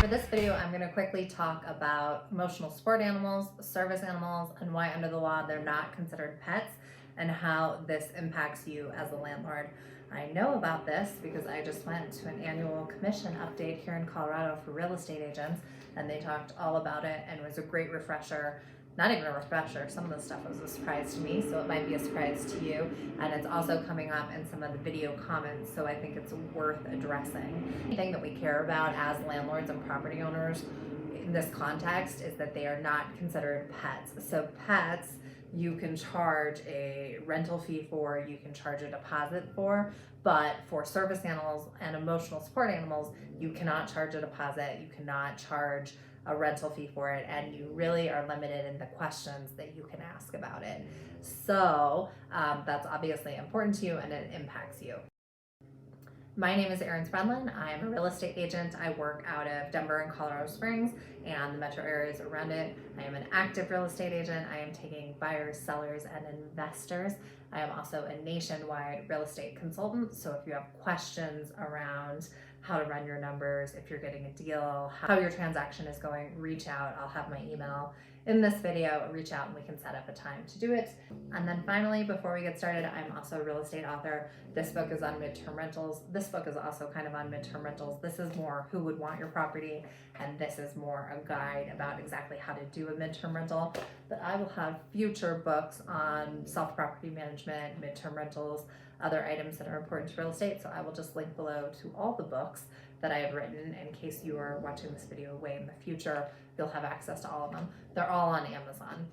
For this video, I'm going to quickly talk about emotional support animals, service animals, and why under the law they're not considered pets, and how this impacts you as a landlord. I know about this because I just went to an annual commission update here in Colorado for real estate agents, and they talked all about it, and it was a great refresher. Not even a refresher, some of the stuff was a surprise to me, so it might be a surprise to you. And it's also coming up in some of the video comments, so I think it's worth addressing. The thing that we care about as landlords and property owners in this context is that they are not considered pets. So pets, you can charge a rental fee for, you can charge a deposit for, but for service animals and emotional support animals, you cannot charge a deposit, you cannot charge a rental fee for it, and you really are limited in the questions that you can ask about it. So that's obviously important to you and it impacts you. My name is Erin Spradlin. I am a real estate agent. I work out of Denver and Colorado Springs and the metro areas around it. I am an active real estate agent. I am taking buyers, sellers, and investors. I am also a nationwide real estate consultant. So if you have questions around how to run your numbers, if you're getting a deal, how your transaction is going, reach out. I'll have my email in this video. Reach out and we can set up a time to do it. And then finally, before we get started, I'm also a real estate author. This book is on midterm rentals. This book is also kind of on midterm rentals. This is more who would want your property, and this is more a guide about exactly how to do a midterm rental. But I will have future books on self-property management, midterm rentals, other items that are important to real estate. So I will just link below to all the books that I have written in case you are watching this video way in the future. You'll have access to all of them. They're all on Amazon.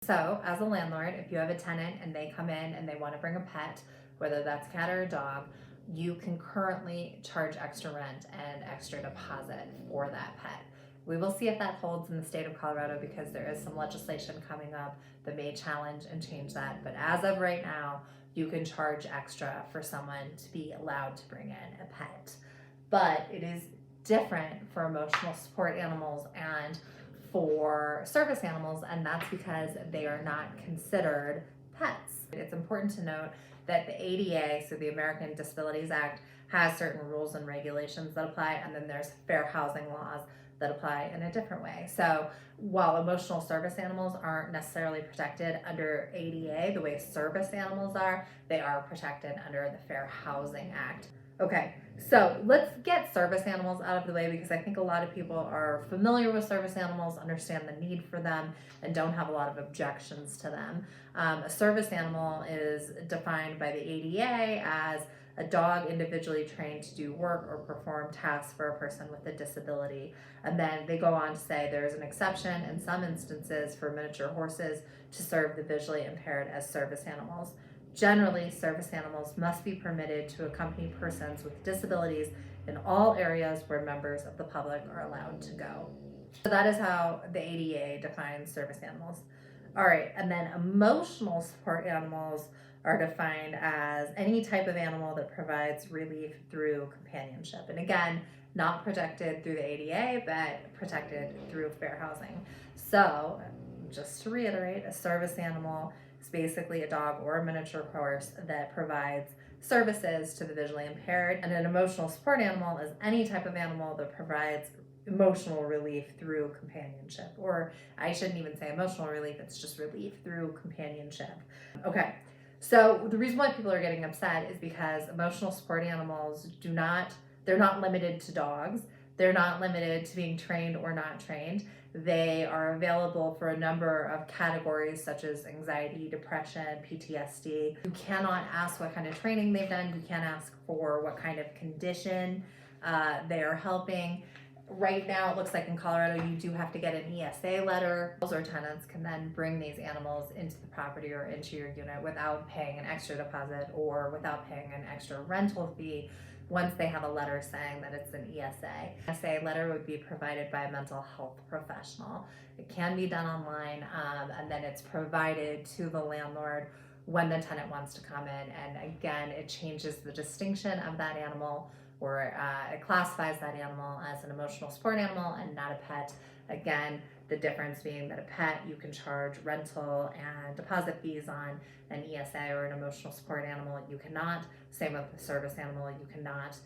So as a landlord, if you have a tenant and they come in and they want to bring a pet, whether that's a cat or a dog, you can currently charge extra rent and extra deposit for that pet. We will see if that holds in the state of Colorado because there is some legislation coming up that may challenge and change that. But as of right now, you can charge extra for someone to be allowed to bring in a pet. But it is different for emotional support animals and for service animals, and that's because they are not considered pets. It's important to note that the ADA, so the American Disabilities Act, has certain rules and regulations that apply, and then there's fair housing laws that apply in a different way. So while emotional service animals aren't necessarily protected under ADA the way service animals are, they are protected under the Fair Housing Act. Okay, so let's get service animals out of the way because I think a lot of people are familiar with service animals, understand the need for them, and don't have a lot of objections to them. A service animal is defined by the ADA as a dog individually trained to do work or perform tasks for a person with a disability. And then they go on to say there's an exception in some instances for miniature horses to serve the visually impaired as service animals. Generally, service animals must be permitted to accompany persons with disabilities in all areas where members of the public are allowed to go. So that is how the ADA defines service animals. All right, and then emotional support animals are defined as any type of animal that provides relief through companionship. And again, not protected through the ADA, but protected through fair housing. So just to reiterate, a service animal is basically a dog or a miniature horse that provides services to the visually impaired. And an emotional support animal is any type of animal that provides emotional relief through companionship. Or I shouldn't even say emotional relief, it's just relief through companionship. Okay, so the reason why people are getting upset is because emotional support animals they're not limited to dogs. They're not limited to being trained or not trained. They are available for a number of categories such as anxiety, depression, PTSD. You cannot ask what kind of training they've done. You can't ask for what kind of condition they are helping. Right now, it looks like in Colorado, you do have to get an ESA letter. Or tenants can then bring these animals into the property or into your unit without paying an extra deposit or without paying an extra rental fee once they have a letter saying that it's an ESA. ESA letter would be provided by a mental health professional. It can be done online, and then it's provided to the landlord when the tenant wants to come in. And again, it changes the distinction of that animal, or it classifies that animal as an emotional support animal and not a pet. Again, the difference being that a pet you can charge rental and deposit fees on, an ESA or an emotional support animal you cannot. Same with the service animal, you cannot.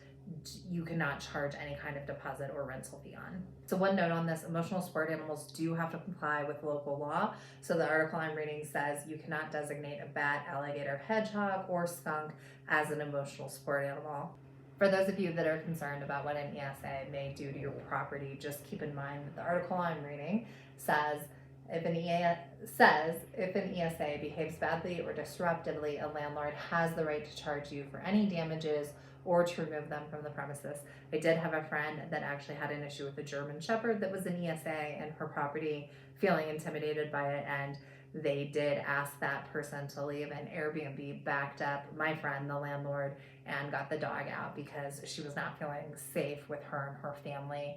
you cannot charge any kind of deposit or rental fee on. So one note on this, emotional support animals do have to comply with local law. So the article I'm reading says you cannot designate a bat, alligator, hedgehog, or skunk as an emotional support animal. For those of you that are concerned about what an ESA may do to your property, just keep in mind that the article I'm reading says if an ESA behaves badly or disruptively, a landlord has the right to charge you for any damages or to remove them from the premises. I did have a friend that actually had an issue with a German Shepherd that was an ESA and her property, feeling intimidated by it, and they did ask that person to leave, and Airbnb backed up my friend, the landlord, and got the dog out because she was not feeling safe with her and her family.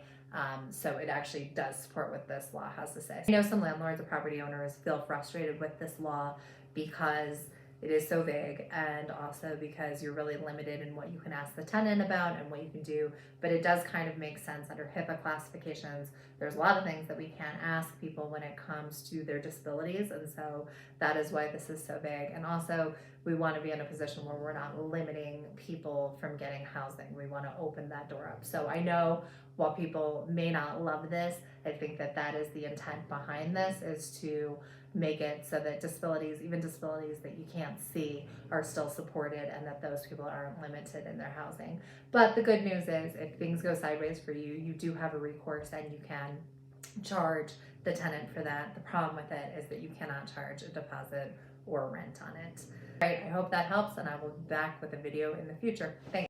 So it actually does support what this law has to say. I know some landlords or property owners feel frustrated with this law because it is so vague, and also because you're really limited in what you can ask the tenant about and what you can do. But it does kind of make sense under HIPAA classifications. There's a lot of things that we can't ask people when it comes to their disabilities, and so that is why this is so vague. And also, we want to be in a position where we're not limiting people from getting housing. We want to open that door up. So I know while people may not love this, I think that that is the intent behind this, is to make it so that disabilities, even disabilities that you can't see, are still supported, and that those people aren't limited in their housing. But the good news is, if things go sideways for you, you do have a recourse and you can charge the tenant for that. The problem with it is that you cannot charge a deposit or rent on it. Right, I hope that helps, and I will be back with a video in the future. Thanks.